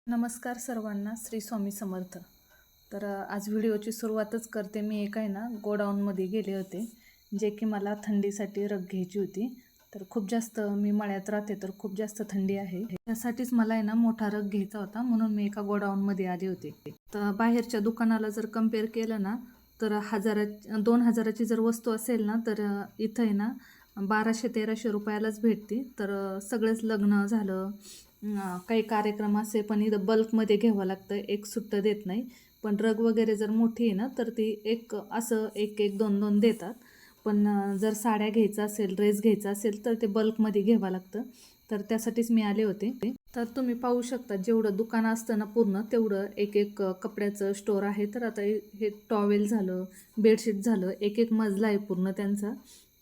नमस्कार सर्वांना, श्री स्वामी समर्थ. तर आज व्हिडिओची सुरुवातच करते. मी एक आहे ना गोडाऊनमध्ये गेले होते, जे की मला थंडीसाठी रग घ्यायची होती. तर खूप जास्त मी मळ्यात राहते, तर खूप जास्त थंडी आहे. त्यासाठीच मला आहे ना मोठा रग घ्यायचा होता, म्हणून मी एका गोडाऊनमध्ये आले होते. तर बाहेरच्या दुकानाला जर कम्पेअर केलं ना, तर 2000ची जर वस्तू असेल ना, तर इथं आहे ना 1200-1300 रुपयालाच भेटते. तर सगळंच लग्न झालं, काही कार्यक्रम असे पण इथं बल्कमध्ये घ्यावं लागतं, एक सुट्टं देत नाही. पण रग वगैरे जर मोठी आहे ना, तर ती एक असं एक एक दोन दोन देतात. पण जर साड्या घ्यायचं असेल, ड्रेस घ्यायचा असेल, तर ते बल्कमध्ये घ्यावं लागतं. तर त्यासाठीच मी आले होते. तर तुम्ही पाहू शकता, जेवढं दुकान असतं ना पूर्ण, तेवढं एक एक कपड्याचं स्टोअर आहे. तर आता हे टॉवेल झालं, बेडशीट झालं, एक एक मजला आहे पूर्ण त्यांचा.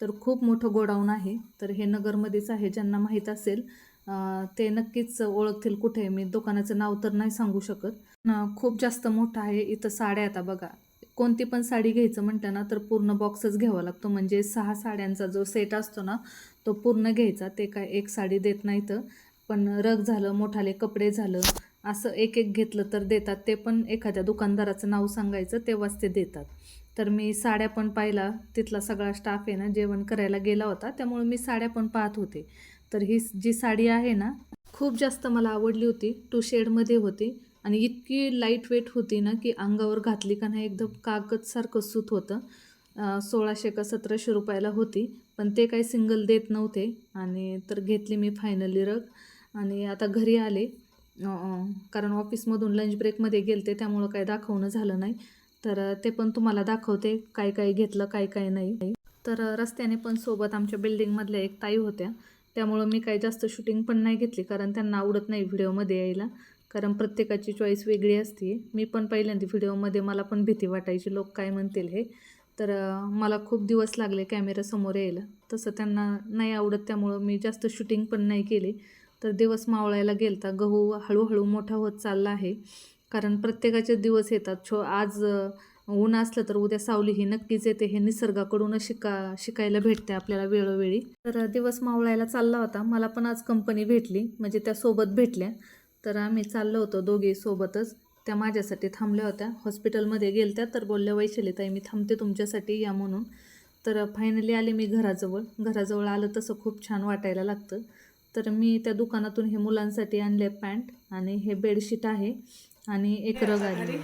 तर खूप मोठं गोडाऊन आहे. तर हे नगरमध्येच आहे. ज्यांना माहीत असेल ते नक्कीच ओळखतील कुठे आहे. मी दुकानाचं नाव तर नाही सांगू शकत. खूप जास्त मोठं आहे. इथं साड्या आता बघा, कोणती पण साडी घ्यायचं म्हटलं ना, तर पूर्ण बॉक्सच घ्यावा लागतो. म्हणजे 6 साड्यांचा जो सेट असतो ना, तो पूर्ण घ्यायचा. ते काय एक साडी देत नाहीत. पण रग झालं, मोठाले कपडे झालं, असं एक एक घेतलं तर देतात. ते पण एखाद्या दुकानदाराचं नाव सांगायचं, तेव्हाच ते देतात. तर मी साड्या पण पाहिला. तिथला सगळा स्टाफ आहे ना जेवण करायला गेला होता, त्यामुळे मी साड्या पण पाहत होते. तर ही जी साडी आहे ना, खूप जास्त मला आवडली होती. 2 शेडमध्ये होती आणि इतकी लाईट वेट होती ना, की अंगावर घातली का नाही एकदम कागदसारखं सूत होतं. 1600 का 1700 रुपयाला होती. पण ते काही सिंगल देत नव्हते. आणि तर घेतली मी फायनली रग. आणि आता घरी आले, कारण ऑफिसमधून लंच ब्रेकमध्ये गेलते, त्यामुळं काही दाखवणं झालं नाही. तर ते पण तुम्हाला दाखवते, काय काय घेतलं, काय काय नाही. तर रस्त्याने पण सोबत आमच्या बिल्डिंगमधल्या एक ताई होत्या. त्यामुळं मी काही जास्त शूटिंग पण नाही घेतली, कारण त्यांना आवडत नाही व्हिडिओमध्ये यायला. कारण प्रत्येकाची चॉईस वेगळी असते. मी पण पहिल्यांदा व्हिडिओमध्ये मला पण भीती वाटायची, लोक काय म्हणतील हे. तर मला खूप दिवस लागले कॅमेरासमोर यायला. तसं त्यांना नाही आवडत, त्यामुळं मी जास्त शूटिंग पण नाही केली. तर दिवस मावळायला गेलता. गहू हळूहळू मोठा होत चालला आहे, कारण प्रत्येकाचे दिवस येतात. आज ऊन असलं तर उद्या सावली ही नक्कीच येते. हे निसर्गाकडूनच शिकायला भेटते आपल्याला वेळोवेळी. तर दिवस मावळायला चालला होता. मला पण आज कंपनी भेटली, म्हणजे त्या सोबत भेटल्या. तर आम्ही चाललो होतो दोघे सोबतच. त्या माझ्यासाठी थांबल्या होत्या. हॉस्पिटलमध्ये गेलत्या, तर बोलल्या, वैशालीताई मी थांबते तुमच्यासाठी, या म्हणून. तर फायनली आले मी घराजवळ. घराजवळ आलं तसं खूप छान वाटायला लागतं. तर मी त्या दुकानातून हे मुलांसाठी आणले पॅन्ट, आणि हे बेडशीट आहे, आणि एक रग आली.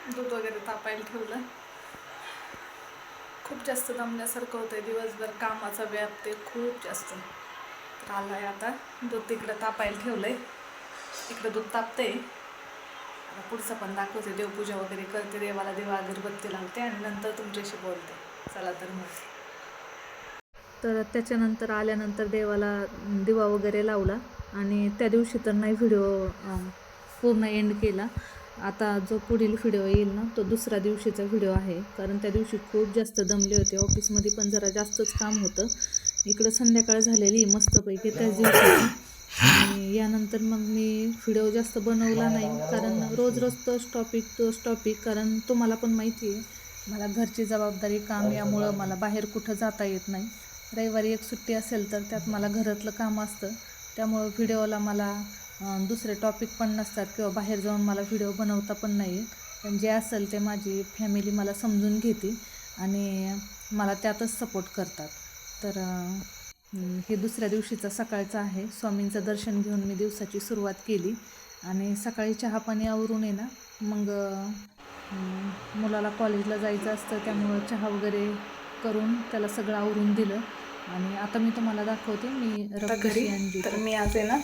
दूध वगैरे तापायला ठेवलं. खूप जास्त दमल्यासारखं होतंय, दिवसभर कामाचा व्याप ते खूप जास्त. तर आलाय आता दूध तिकडं तापायला ठेवलंय. इकडं दूध तापते. आता पुढचं पण दाखवते. देवपूजा वगैरे करते, देवाला दिवा अगरबत्ती लावते, आणि नंतर तुमच्याशी बोलते. चला तर मग. तर त्याच्यानंतर आल्यानंतर देवाला दिवा वगैरे लावला, आणि त्या दिवशी तर नाही व्हिडिओ पूर्ण एंड केला. आता जो पुढील व्हिडिओ येईल ना, तो दुसऱ्या दिवशीचा व्हिडिओ आहे, कारण त्या दिवशी खूप जास्त दमले होते. ऑफिसमध्ये पण जरा जास्तच काम होतं. इकडं संध्याकाळ झालेली मस्तपैकी त्याच दिवशीची. आणि यानंतर मग मी व्हिडिओ जास्त बनवला नाही, कारण रोज रोज तोच टॉपिक. कारण तुम्हाला पण माहिती आहे, मला घरची जबाबदारी, काम यामुळं मला बाहेर कुठं जाता येत नाही. रविवारी एक सुट्टी असेल तर त्यात मला घरातलं काम असतं. त्यामुळं व्हिडिओला मला दुसरे टॉपिक पण नसतात, किंवा बाहेर जाऊन मला व्हिडिओ बनवता पण नाही येत. पण जे असेल ते माझी फॅमिली मला समजून घेते, आणि मला त्यातच सपोर्ट करतात. तर हे दुसऱ्या दिवशीचा सकाळचं आहे. स्वामींचं दर्शन घेऊन मी दिवसाची सुरुवात केली, आणि सकाळी चहापाणी आवरून आहे ना, मग मुलाला कॉलेजला जायचं असतं, त्यामुळं चहा वगैरे करून त्याला सगळं आवरून दिलं. आणि आता मी तुम्हाला दाखवते मी रग कशी आणली. तर मी आज आहे ना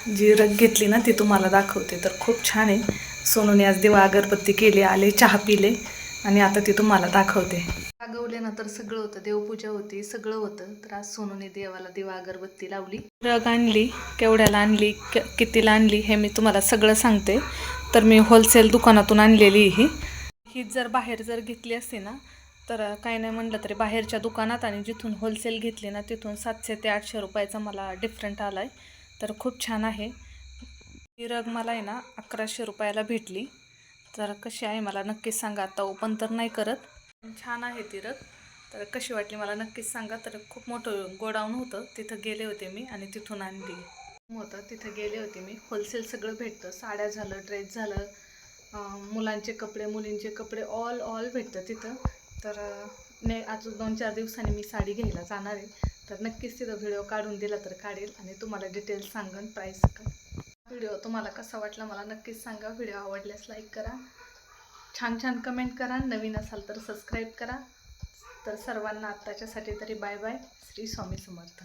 जी रग घेतली ना, ती तुम्हाला दाखवते. तर खूप छान आहे. सोनूने आज दिवा अगरबत्ती केली, आले चहा पिले, आणि आता ती तुम्हाला दाखवते. जागवले ना, तर सगळं होतं, देवपूजा होती, सगळं होतं. तर आज सोनूने देवाला दिवा अगरबत्ती लावली. रग आणली, केवढ्याला आणली, कितीला आणली, हे मी तुम्हाला सगळं सांगते. तर मी होलसेल दुकानातून आणलेली ही जर बाहेर जर घेतली असते ना, तर काही नाही म्हणलं तरी बाहेरच्या दुकानात आणि जिथून होलसेल घेतली ना, तिथून 700 ते 800 रुपयाचा मला डिफरंट आला आहे. तर खूप छान आहे. ही रग मला आहे ना 1100 रुपयाला भेटली. तर कशी आहे मला नक्कीच सांगा. आता ओपन तर नाही करत, छान आहे ती रग. तर कशी वाटली मला नक्कीच सांगा. तर खूप मोठं गोडाऊन होतं, तिथं गेले होते मी आणि तिथून आणली. होतं तिथं गेले होते मी. होलसेल सगळं भेटतं, साड्या झालं, ड्रेस झालं, मुलांचे कपडे, मुलींचे कपडे, ऑल भेटतं तिथं. तर अजून 2-4 दिवसांनी मी साडी घ्यायला जाणार आहे. तर नक्कीच तिथं व्हिडिओ काढून दिला तर काढेल आणि तुम्हाला डिटेल्स सांगेन, प्राईस का. व्हिडिओ तुम्हाला कसा वाटला मला नक्कीच सांगा. व्हिडिओ आवडल्यास लाईक करा, छान कमेंट करा, नवीन असाल तर सबस्क्राईब करा. तर सर्वांना आत्ताच्यासाठी तरी बाय बाय. श्री स्वामी समर्थ.